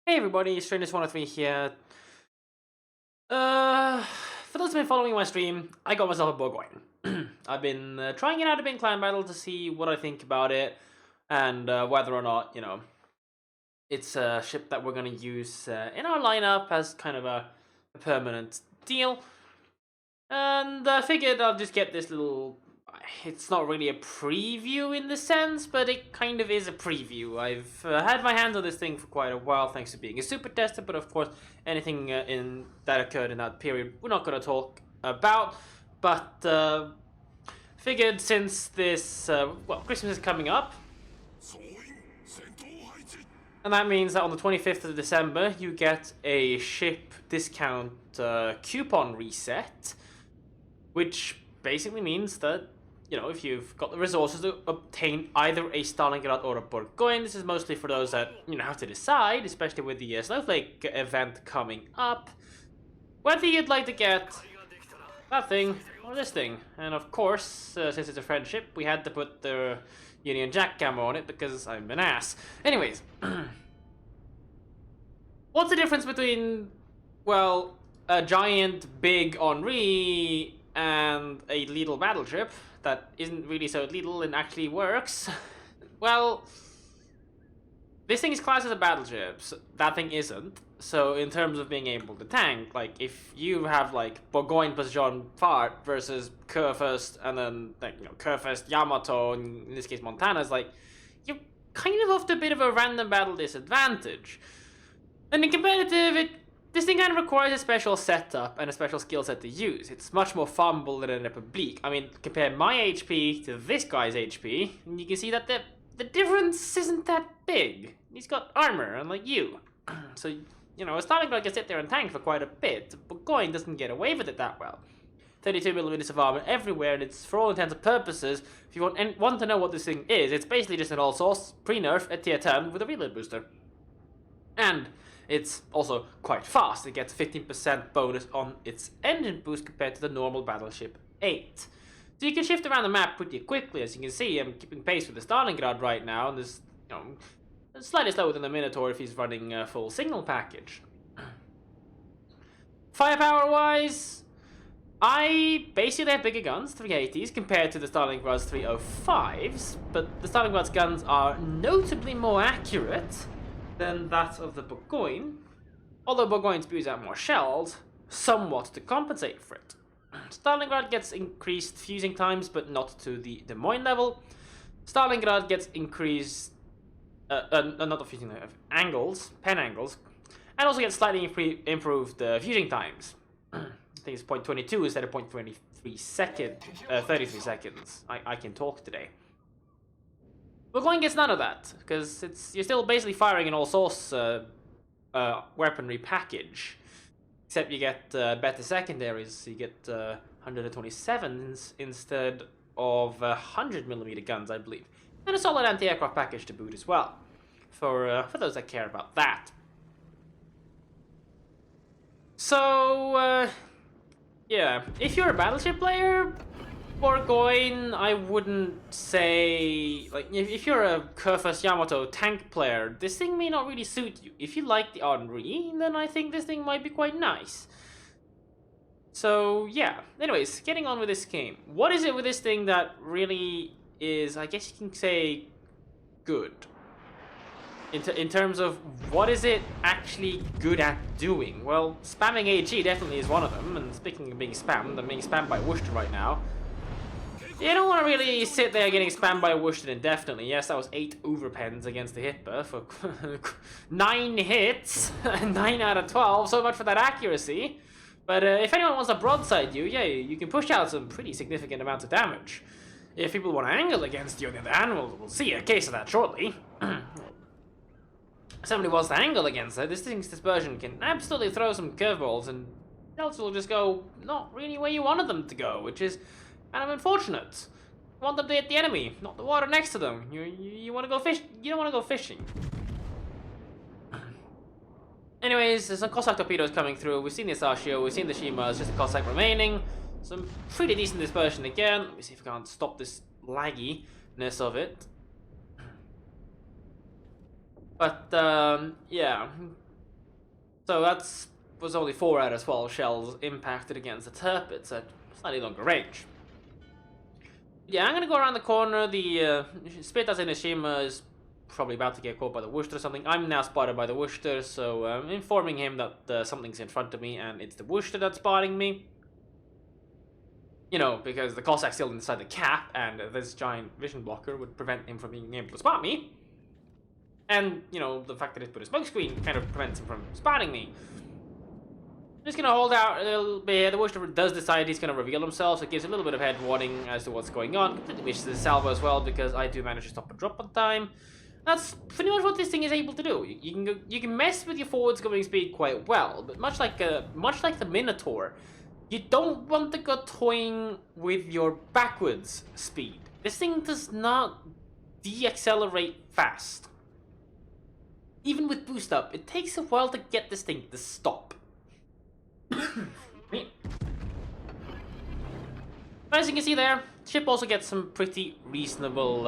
Hey everybody, Strange103 here. For those who've been following my stream, I got myself a Borgogne. I've been trying it out a bit in Clan Battle to see what I think about it, and whether or not, it's a ship that we're going to use in our lineup as kind of a permanent deal. And I figured I'll just get this little... It's not really a preview in the sense, but it kind of is a preview. I've had my hands on this thing for quite a while, thanks to being a super tester, but of course, anything that occurred in that period, we're not going to talk about. But figured since this, Christmas is coming up, and that means that on the 25th of December, you get a ship discount coupon reset, which basically means that, if you've got the resources to obtain either a Stalingrad or a Bourgogne, this is mostly for those that, have to decide, especially with the Snowflake event coming up, whether you'd like to get that thing or this thing. And of course, since it's a friendship, we had to put the Union Jack camo on it because I'm an ass. Anyways, what's the difference between, well, a giant big Henri and a little battleship that isn't really so little and actually works? Well, this thing is classed as a battleship, so that thing isn't. So in terms of being able to tank, like if you have like Bourgogne plus Jean Fart versus Kurfürst and then Kurfürst, Yamato, in this case Montana's, like you're kind of off to a bit of a random battle disadvantage. And in competitive, this thing kind of requires a special setup and a special skill set to use. It's much more farmable than a Republic. I mean, compare my HP to this guy's HP, and you can see that the difference isn't that big. He's got armor, unlike you. So, a Stalingrad can sit there and tank for quite a bit. Bourgogne doesn't get away with it that well. 32mm of armor everywhere, and it's, for all intents and purposes, if you want to know what this thing is, it's basically just an all-source, pre-nerf, at tier 10 with a reload booster. And it's also quite fast. It gets 15% bonus on its engine boost compared to the normal Battleship 8. So you can shift around the map pretty quickly. As you can see, I'm keeping pace with the Stalingrad right now, and this, slightly slower than the Minotaur if he's running a full signal package. Firepower-wise, I basically have bigger guns, 380s, compared to the Stalingrad's 305s, but the Stalingrad's guns are notably more accurate than that of the Bourgogne, although Bourgogne spews out more shells, somewhat to compensate for it. Stalingrad gets increased fusing times, but not to the Des Moines level. Stalingrad gets increased, not the fusing angles, pen angles, and also gets slightly improved fusing times. I think it's 0.22 instead of 0.33 33 seconds. I can talk today. Bourgogne gets none of that, because you're still basically firing an all-source weaponry package. Except you get better secondaries, you get 127s instead of 100mm guns, I believe. And a solid anti-aircraft package to boot as well, for those that care about that. So, yeah, if you're a battleship player, Borgogne, I wouldn't say, like, if you're a Kurfürst Yamato tank player, this thing may not really suit you. If you like the Henri, then I think this thing might be quite nice. So, yeah. Anyways, getting on with this game. What is it with this thing that really is, I guess you can say, good? In terms of, what is it actually good at doing? Well, spamming AG definitely is one of them, and speaking of being spammed, I'm being spammed by Worcester right now. You don't want to really sit there getting spammed by Worcester indefinitely. Yes, that was 8 overpens against the Hitler for 9 hits, 9 out of 12, so much for that accuracy. But if anyone wants to broadside you, yeah, you can push out some pretty significant amounts of damage. If people want to angle against you, on the other hand, we'll see a case of that shortly. If somebody wants to angle against it, this thing's dispersion can absolutely throw some curveballs, and else will just go not really where you wanted them to go, which is kind of unfortunate. You want them to hit the enemy, not the water next to them. You want to go fish. You don't want to go fishing. Anyways, there's some Cossack torpedoes coming through. We've seen the Asashio, we've seen the Shimas, just a Cossack remaining. Some pretty decent dispersion again. Let me see if I can't stop this lagginess of it. But yeah, So that's was only 4 out of 12 shells impacted against the Tirpitz at slightly longer range. Yeah, I'm gonna go around the corner. The Spitas Inishima is probably about to get caught by the Worcester or something. I'm now spotted by the Worcester, so I'm informing him that something's in front of me and it's the Worcester that's spotting me. You know, because the Cossack's still inside the cap, and this giant vision blocker would prevent him from being able to spot me. And, you know, the fact that he's put a smoke screen kind of prevents him from spotting me. I'm just gonna hold out a little bit. The Worcester does decide he's gonna reveal himself, so it gives a little bit of head warning as to what's going on. Completely misses the salvo as well, because I do manage to stop and drop on time. That's pretty much what this thing is able to do. You can mess with your forwards going speed quite well, but much like the Minotaur, you don't want to go toying with your backwards speed. This thing does not de-accelerate fast. Even with boost up, it takes a while to get this thing to stop. As you can see there, the ship also gets some pretty reasonable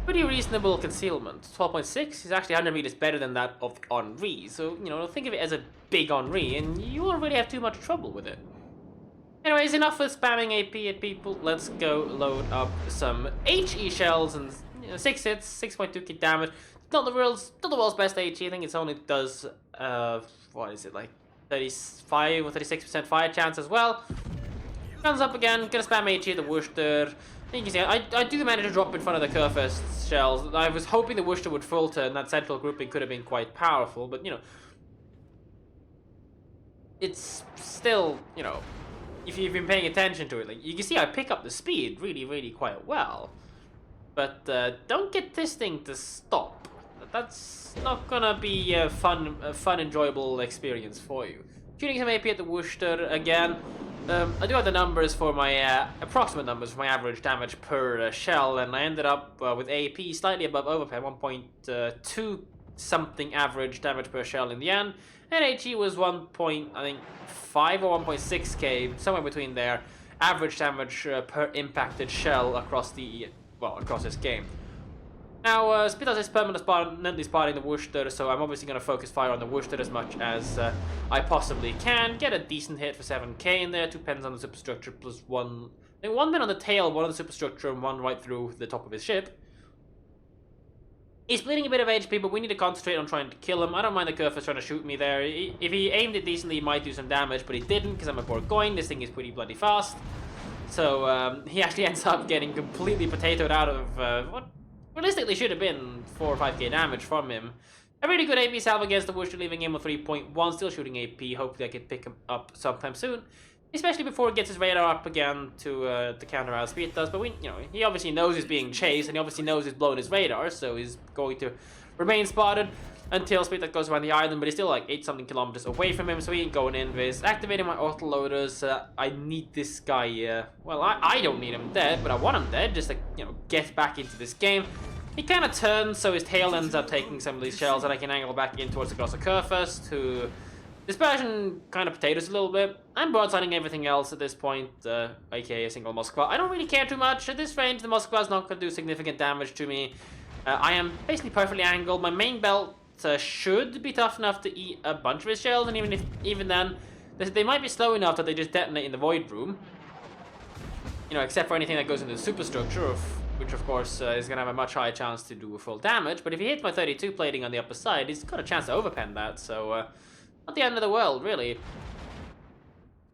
concealment. 12.6 is actually 100 meters better than that of Henri, so, you know, think of it as a big Henri, and you won't really have too much trouble with it. Anyways, enough with spamming AP at people. Let's go load up some HE shells and 6 hits, 6.2k damage. Not the world's best HE. I think it only does what is it, like 35 or 36% fire chance as well. Guns up again. Gonna spam HE the Worcester. You can see I do manage to drop in front of the Kurfürst shells. I was hoping the Worcester would filter, and that central grouping could have been quite powerful, but you know, it's still, you know, if you've been paying attention to it, like you can see I pick up the speed really quite well, but don't get this thing to stop. That's not gonna be a fun, enjoyable experience for you. Shooting some AP at the Worcester again. I do have the numbers for my approximate numbers for my average damage per shell, and I ended up with AP slightly above overpay, 1.2 something average damage per shell in the end, and HE was 1.5 or 1.6k, somewhere between there, average damage per impacted shell across this game. Now, Spitas is permanently spotting the Worcester, so I'm obviously going to focus fire on the Worcester as much as I possibly can. Get a decent hit for 7k in there, 2 pens on the superstructure, plus 1... I think 1 pen on the tail, 1 on the superstructure, and 1 right through the top of his ship. He's bleeding a bit of HP, but we need to concentrate on trying to kill him. I don't mind the Kurfürst trying to shoot me there. If he aimed it decently, he might do some damage, but he didn't, because I'm a Borgogne. This thing is pretty bloody fast. So, he actually ends up getting completely potatoed out of what realistically should have been 4 or 5k damage from him. A really good AP salve against the Worcester, leaving him with 3.1, still shooting AP. Hopefully I can pick him up sometime soon, especially before he gets his radar up again to counter out Spitas. But he obviously knows he's being chased, and he obviously knows he's blown his radar, so he's going to remain spotted until Spitas goes around the island. But he's still like 8 something kilometers away from him, so he ain't going in with activating my autoloaders. I need this guy. Well, I don't need him dead, but I want him dead just to get back into this game. He kind of turns, so his tail ends up taking some of these shells, and I can angle back in towards the Grosser Kurfürst, who dispersion kind of potatoes a little bit. I'm broadsiding everything else at this point, aka a single Moskva. I don't really care too much. At this range, the Moskva is not going to do significant damage to me. I am basically perfectly angled. My main belt should be tough enough to eat a bunch of his shells, and even then, they might be slow enough that they just detonate in the Void Room. Except for anything that goes into the superstructure, which of course is going to have a much higher chance to do full damage. But if he hits my 32 plating on the upper side, he's got a chance to overpen that, so not the end of the world, really.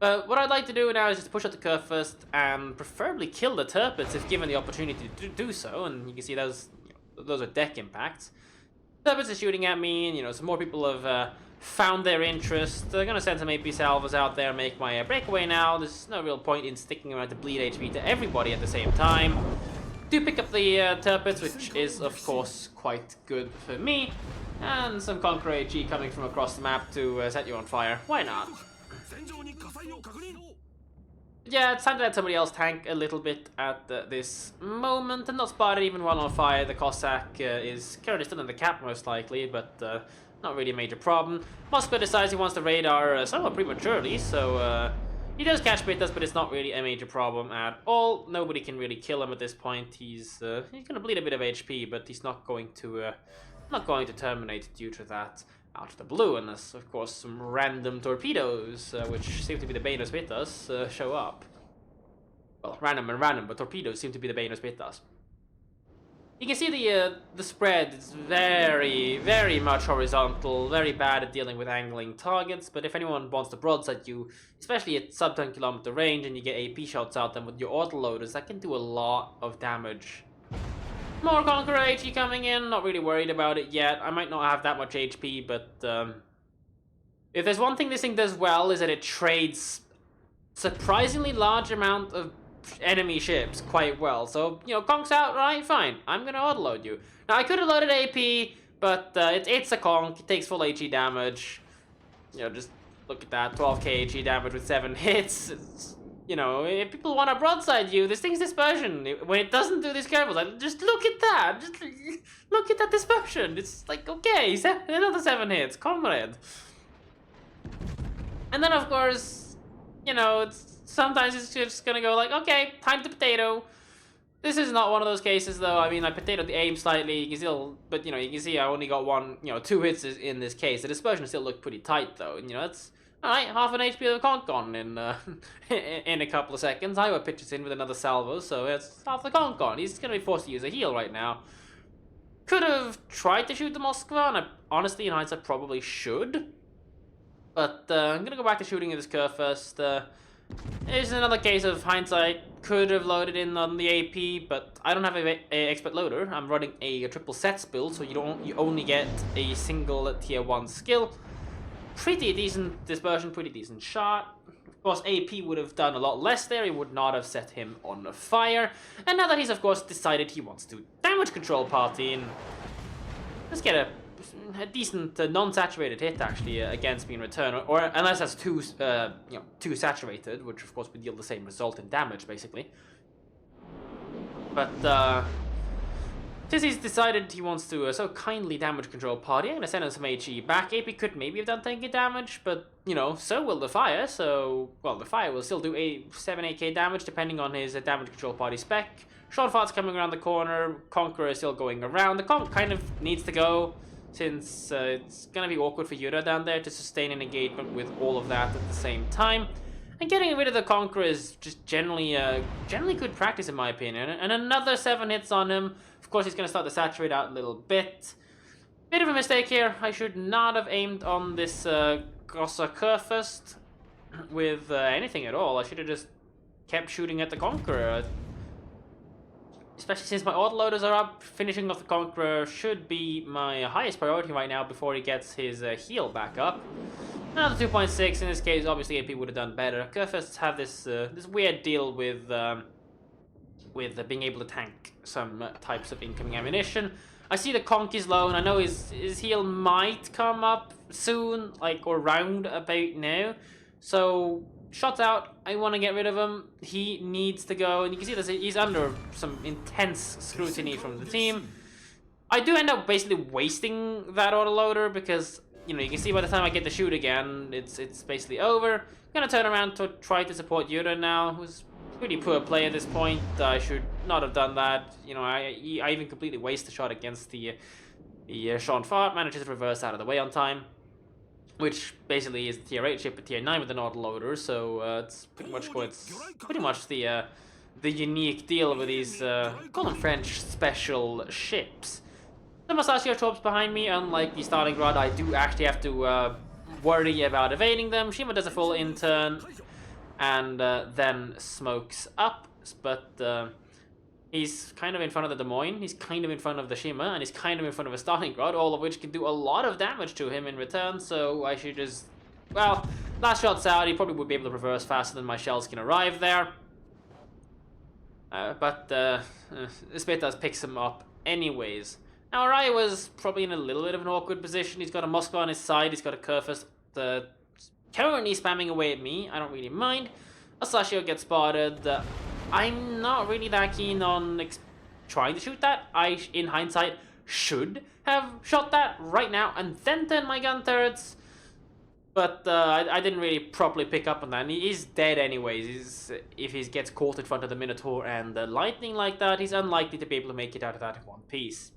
But what I'd like to do now is just push up the Kurfürst and preferably kill the Tirpitz if given the opportunity to do so. And you can see those are deck impacts. Tirpitz is shooting at me, and some more people have found their interest. They're going to send some AP salvos out there and make my breakaway now. There's no real point in sticking around to bleed HP to everybody at the same time. Do pick up the Tirpitz, which is of course quite good for me, and some Conqueror AG coming from across the map to set you on fire. Why not? Yeah, it's time to let somebody else tank a little bit at this moment, and not spotted even while on fire. The Cossack is currently still in the cap most likely, but not really a major problem. Moskva decides he wants the radar somewhat prematurely, so he does catch Spitas, but it's not really a major problem at all. Nobody can really kill him at this point. He's gonna bleed a bit of HP, but he's not going to terminate due to that. out of the blue, unless, of course, some random torpedoes, which seem to be the bane of Spitas, show up. Well, random and random, but torpedoes seem to be the bane of Spitas. You can see the spread is very, very much horizontal, very bad at dealing with angling targets, but if anyone wants to broadside you, especially at sub 10 kilometer range and you get AP shots out them with your autoloaders, that can do a lot of damage. More Conqueror HE coming in, not really worried about it yet. I might not have that much HP, but if there's one thing this thing does well is that it trades surprisingly large amount of enemy ships quite well. So, you know, Conch's out, right? Fine. I'm gonna autoload you. Now, I could have loaded AP, but it's a Conch. It takes full HE damage. You know, just look at that. 12k HE damage with 7 hits. It's, you know, if people want to broadside you, this thing's dispersion. When it doesn't do these curves, like, just look at that. Just look at that dispersion. It's like, okay, another 7 hits. Comrade. And then, of course, you know, sometimes it's just gonna go like, okay, time to potato. This is not one of those cases, though. I mean, I potatoed the aim slightly. You can still, but you know, you can see I only got 2 hits in this case. The dispersion still looked pretty tight, though. And, you know, that's all right. Half an HP of the conch gone in in a couple of seconds. Iowa pitches in with another salvo, so it's half the conch gone. He's gonna be forced to use a heal right now. Could have tried to shoot the Moskva, and I, honestly, in hindsight, probably should. But I'm gonna go back to shooting this curve first. It's another case of hindsight. Could have loaded in on the AP, but I don't have a expert loader. I'm running a triple sets build, so you only get a single tier 1 skill. Pretty decent dispersion, pretty decent shot. Of course, AP would have done a lot less there. He would not have set him on fire. And now that he's, of course, decided he wants to damage control party, and let's get a decent non-saturated hit actually against me in return, or unless that's too saturated, which of course would yield the same result in damage basically. But since he's decided he wants to so kindly damage control party, I'm gonna send him some HE back. AP could maybe have done 10k damage, but you know, so will the fire. So well, the fire will still do 7-8k damage depending on his damage control party spec. Shortfart's coming around the corner. Conqueror is still going around. The Conch kind of needs to go, since it's gonna be awkward for Yura down there to sustain an engagement with all of that at the same time. And getting rid of the Conqueror is just generally good practice in my opinion. And another 7 hits on him. Of course, he's gonna start to saturate out a little bit. Bit of a mistake here. I should not have aimed on this Grossa curve first with anything at all. I should have just kept shooting at the Conqueror. Especially since my autoloaders are up, finishing off the Conqueror should be my highest priority right now before he gets his heal back up. Another 2.6, in this case, obviously AP would have done better. Curfists have this this weird deal with being able to tank some types of incoming ammunition. I see the Conch is low, and I know his heal might come up soon, like, or round about now. So shots out, I want to get rid of him. He needs to go, and you can see that he's under some intense scrutiny from the team. I do end up basically wasting that autoloader because, you know, you can see by the time I get to shoot again, it's basically over. I'm gonna turn around to try to support Yura now, who's pretty poor play at this point. I should not have done that. You know, I even completely waste the shot against the Sean Fart, manages to reverse out of the way on time, which basically is the tier 8 ship, but tier 9 with an autoloader, so it's pretty much the unique deal with these, call them French special ships. The Masashio tropes behind me, unlike the Stalingrad, I do actually have to worry about evading them. Shima does a full in-turn, and then smokes up, but he's kind of in front of the Des Moines, he's kind of in front of the Shima, and he's kind of in front of a Stalingrad, all of which can do a lot of damage to him in return, so I should just, well, last shot's out, he probably would be able to reverse faster than my shells can arrive there. But Spitas picks him up anyways. Now, Araya was probably in a little bit of an awkward position. He's got a Moskva on his side, he's got a Kurfürst currently spamming away at me. I don't really mind. Asashio gets spotted. I'm not really that keen on trying to shoot that. I, in hindsight, should have shot that right now and then turn my gun turrets. But I didn't really properly pick up on that. And he's dead anyways. If he gets caught in front of the Minotaur and the lightning like that, he's unlikely to be able to make it out of that in one piece.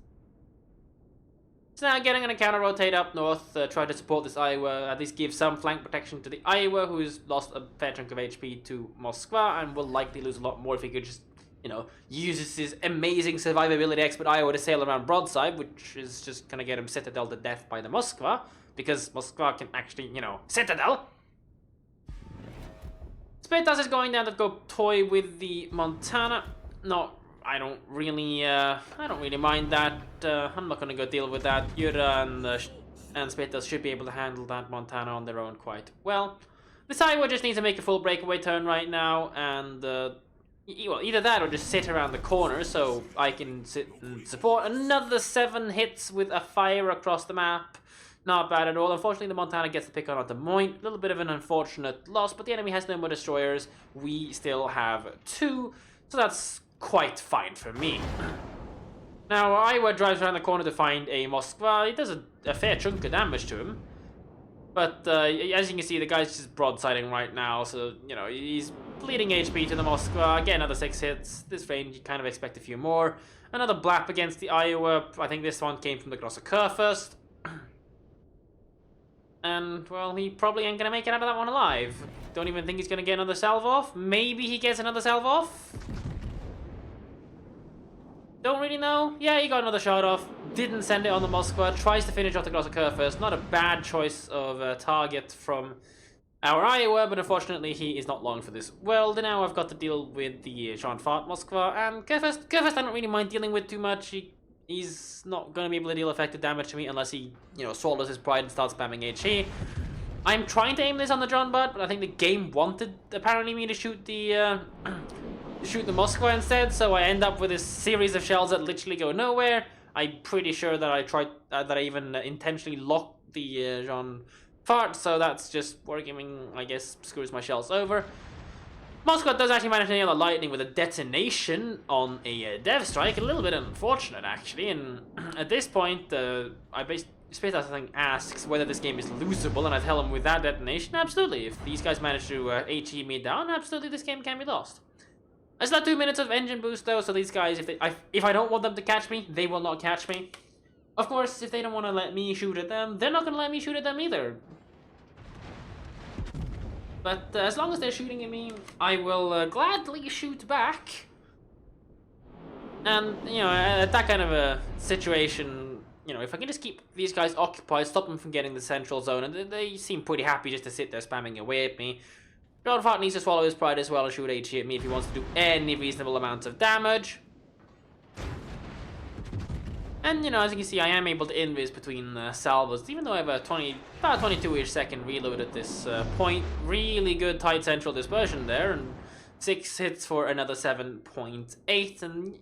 So now again, I'm going to counter-rotate up north, try to support this Iowa, at least give some flank protection to the Iowa, who's lost a fair chunk of HP to Moskva, and will likely lose a lot more if he could just, you know, use his amazing survivability expert Iowa to sail around broadside, which is just going to get him citadel to death by the Moskva, because Moskva can actually, you know, citadel. Spiritas is going down to go toy with the Montana. No, I don't really mind that. I'm not gonna go deal with that. Yura and Spiritas should be able to handle that Montana on their own quite well. This Iowa just needs to make a full breakaway turn right now, and well, either that or just sit around the corner so I can sit and support. Another 7 hits with a fire across the map. Not bad at all. Unfortunately, the Montana gets the pick on at the point. A little bit of an unfortunate loss, but the enemy has no more destroyers. We still have 2, so that's quite fine for me. Now, Iowa drives around the corner to find a Moskva. He does a fair chunk of damage to him. But as you can see, the guy's just broadsiding right now, so, you know, he's bleeding HP to the Moskva. Again, another 6 hits. This range, you kind of expect a few more. Another blap against the Iowa. I think this one came from the Grosser first. And, well, he probably ain't gonna make it out of that one alive. Don't even think he's gonna get another salve off. Maybe he gets another salve off. Don't really know. Yeah, he got another shot off. Didn't send it on the Moskva. Tries to finish off the Grosser first. Not a bad choice of target from our Iowa, but unfortunately he is not long for this world. And now I've got to deal with the Jean Fart Moskva. And Kurfürst I don't really mind dealing with too much. He's not going to be able to deal effective damage to me unless he, you know, swallows his pride and starts spamming HE. I'm trying to aim this on the John Butt, but I think the game wanted, apparently, me to shoot the Moskva instead, so I end up with a series of shells that literally go nowhere. I'm pretty sure that I tried, that I even intentionally locked the Jean Fart, so that's just working, I guess, screws my shells over. Moskva does actually manage to nail a lightning with a detonation on a dev strike. A little bit unfortunate, actually. And at this point, Spiritas, I think, asks whether this game is losable, and I tell him with that detonation, absolutely. If these guys manage to HE me down, absolutely, this game can be lost. I still have 2 minutes of engine boost, though, so these guys, if I don't want them to catch me, they will not catch me. Of course, if they don't want to let me shoot at them, they're not going to let me shoot at them either. But as long as they're shooting at me, I will gladly shoot back. And, you know, at that kind of a situation, you know, if I can just keep these guys occupied, stop them from getting the central zone, and they seem pretty happy just to sit there spamming away at me. John Fart needs to swallow his pride as well and shoot HE at me if he wants to do any reasonable amounts of damage. And, you know, as you can see, I am able to invis between salvos, even though I have a about 22-ish second reload at this point. Really good tight central dispersion there, and 6 hits for another 7.8, and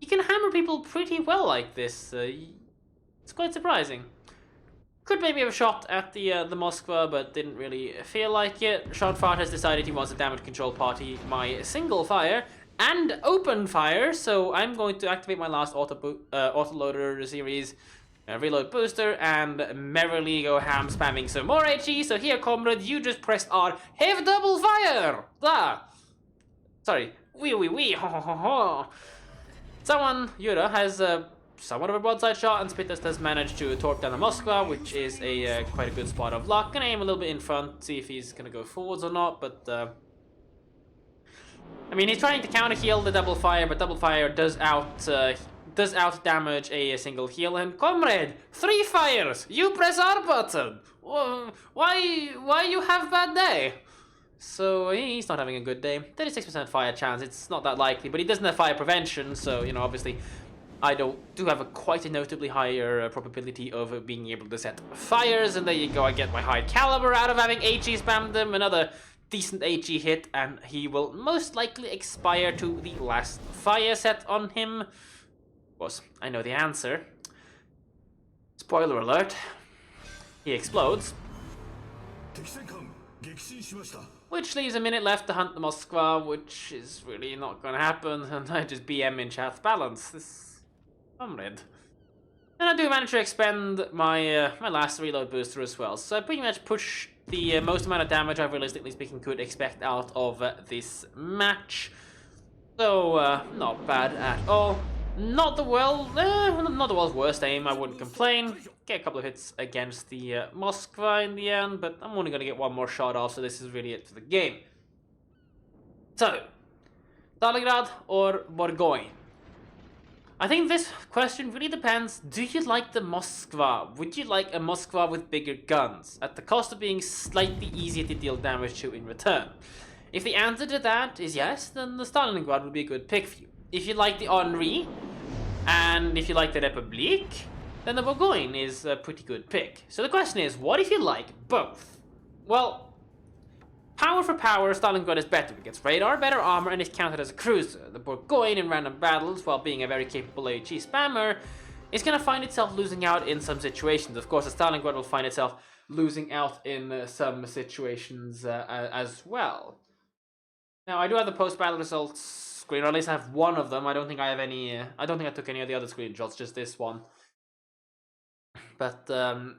you can hammer people pretty well like this. It's quite surprising. Could maybe have shot at the Moskva, but didn't really feel like it. Shotfart has decided he wants a damage control party, my single fire, and open fire, so I'm going to activate my last autoloader series reload booster and merrily go ham spamming some more HE. So here, comrade, you just pressed R. Have double fire! Ah! Sorry. Wee. Ho ho ho ho. Someone, Yura, has somewhat of a broadside shot, and Spiritas has managed to torp down the Moskva, which is a quite a good spot of luck. Gonna aim a little bit in front, see if he's gonna go forwards or not, but I mean, he's trying to counter heal the double fire, but double fire does out damage a single heal. And comrade, 3 fires. You press R button. Why you have bad day? So he's not having a good day. 36% fire chance. It's not that likely, but he doesn't have fire prevention. So, you know, obviously, I do have quite a notably higher probability of being able to set fires. And there you go. I get my high caliber out of having HE spammed him. Another decent HE hit, and he will most likely expire to the last fire set on him. Of course, I know the answer. Spoiler alert. He explodes. Which leaves a minute left to hunt the Moskva, which is really not gonna happen, and I just BM in chat balance. This comrade. And I do manage to expend my my last reload booster as well, so I pretty much push the most amount of damage I realistically speaking could expect out of this match. So, not bad at all. Not the world's worst aim, I wouldn't complain. Get a couple of hits against the Moskva in the end, but I'm only going to get one more shot off, so this is really it for the game. So, Stalingrad or Borgogne? I think this question really depends. Do you like the Moskva? Would you like a Moskva with bigger guns, at the cost of being slightly easier to deal damage to in return? If the answer to that is yes, then the Stalingrad would be a good pick for you. If you like the Henri, and if you like the Republique, then the Bourgogne is a pretty good pick. So the question is, what if you like both? Well, power for power, Stalingrad is better. It gets radar, better armor, and is counted as a cruiser. The Bourgogne in random battles, while being a very capable AG spammer, is going to find itself losing out in some situations. Of course, the Stalingrad will find itself losing out in some situations as well. Now, I do have the post-battle results screen, or at least I have one of them. I don't think I have any. I don't think I took any of the other screenshots, just this one. But the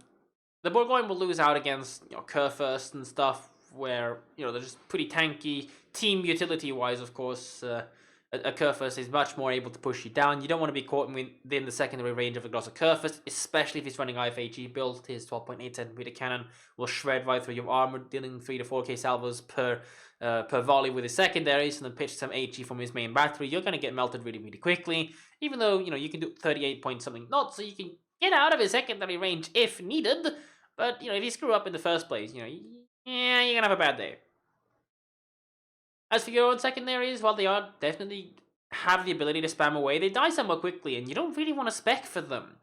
Bourgogne will lose out against Kurfürst and stuff, where they're just pretty tanky. Team utility-wise, of course, a Kurfürst is much more able to push you down. You don't want to be caught within the secondary range of a Grosser Kurfürst, especially if he's running IFAG build. His 12.8 centimeter cannon will shred right through your armor, dealing 3 to 4k salvos per volley with his secondaries, and then pitch some HE from his main battery. You're going to get melted really, really quickly, even though, you can do 38 point something knots, so you can get out of his secondary range if needed. But, if you screw up in the first place, you're going to have a bad day. As for your own secondaries, while they are definitely have the ability to spam away, they die somewhat quickly, and you don't really want to spec for them.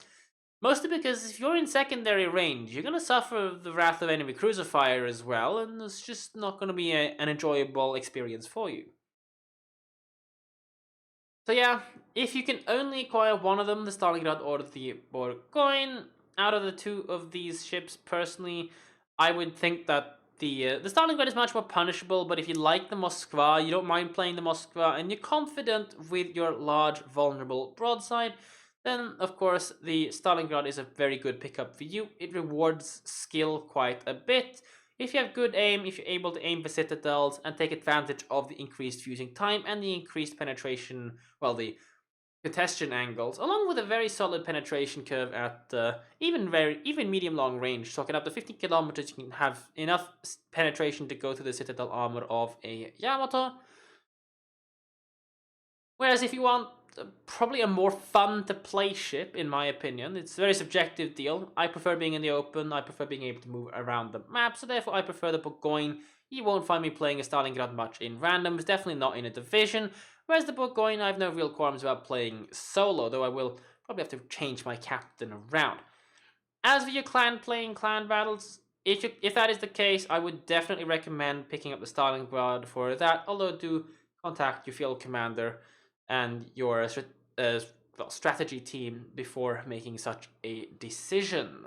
Mostly because if you're in secondary range, you're going to suffer the wrath of enemy cruiser fire as well, and it's just not going to be an enjoyable experience for you. So yeah, if you can only acquire one of them, the Stalingrad or the Borgogne, out of the two of these ships, personally, I would think that the Stalingrad is much more punishable, but if you like the Moskva, you don't mind playing the Moskva, and you're confident with your large, vulnerable broadside, then, of course, the Stalingrad is a very good pickup for you. It rewards skill quite a bit. If you have good aim, if you're able to aim for citadels and take advantage of the increased fusing time and the increased penetration, well, the congestion angles, along with a very solid penetration curve at even medium-long range, talking up to 50 kilometers, you can have enough penetration to go through the citadel armor of a Yamato. Whereas if you want probably a more fun to play ship, in my opinion, it's a very subjective deal. I prefer being in the open, I prefer being able to move around the map, so therefore I prefer the Bourgogne. You won't find me playing a Stalingrad much in randoms, definitely not in a division, whereas the Bourgogne I have no real qualms about playing solo, though I will probably have to change my captain around. As for your playing clan battles, if that is the case, I would definitely recommend picking up the Stalingrad for that, although do contact your field commander and your strategy team before making such a decision.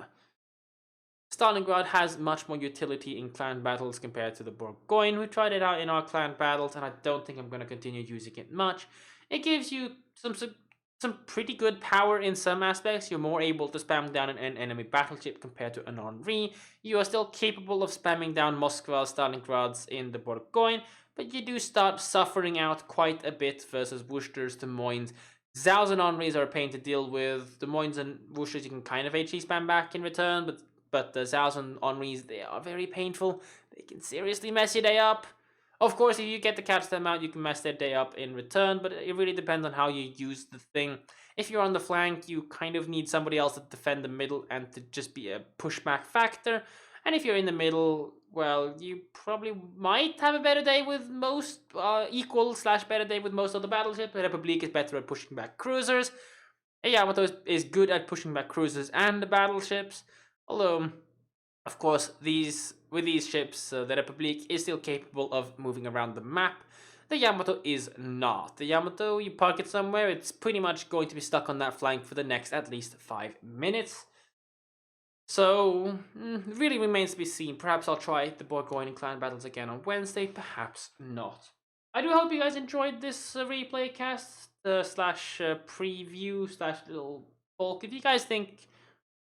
Stalingrad has much more utility in clan battles compared to the Bourgogne. We tried it out in our clan battles, and I don't think I'm going to continue using it much. It gives you some pretty good power in some aspects. You're more able to spam down an enemy battleship compared to an Henri. You are still capable of spamming down Moskva, Stalingrads in the Bourgogne, but you do start suffering out quite a bit versus Worcester's, Des Moines. Zhaos and Henris are a pain to deal with. Des Moines and Worcester's you can kind of HE spam back in return, but the Zhaos and Henris, they are very painful. They can seriously mess your day up. Of course, if you get to catch them out, you can mess their day up in return, but it really depends on how you use the thing. If you're on the flank, you kind of need somebody else to defend the middle and to just be a pushback factor. And if you're in the middle, well, you probably might have a better day with most, equal/better day with most of the battleships. The Republic is better at pushing back cruisers. Yamato is good at pushing back cruisers and the battleships. Although, of course, with these ships, the Republic is still capable of moving around the map. The Yamato is not. The Yamato, you park it somewhere, it's pretty much going to be stuck on that flank for the next at least 5 minutes. So, really remains to be seen. Perhaps I'll try the Borgogne and clan battles again on Wednesday, perhaps not. I do hope you guys enjoyed this replay cast, slash preview, slash little bulk. If you guys think,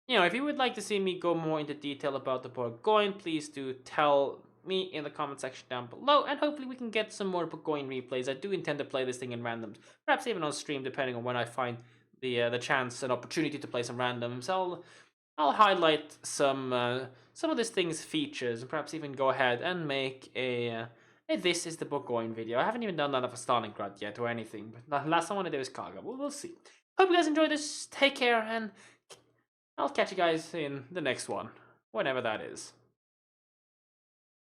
if you would like to see me go more into detail about the Borgogne, please do tell me in the comment section down below, and hopefully we can get some more Bourgogne replays. I do intend to play this thing in randoms, perhaps even on stream, depending on when I find the chance and opportunity to play some randoms. I'll highlight some of this thing's features, and perhaps even go ahead and make a this is the Bourgogne video. I haven't even done that of Stalingrad yet or anything, but the last I want to do is Kaga. We'll see. Hope you guys enjoyed this. Take care, and I'll catch you guys in the next one, whenever that is.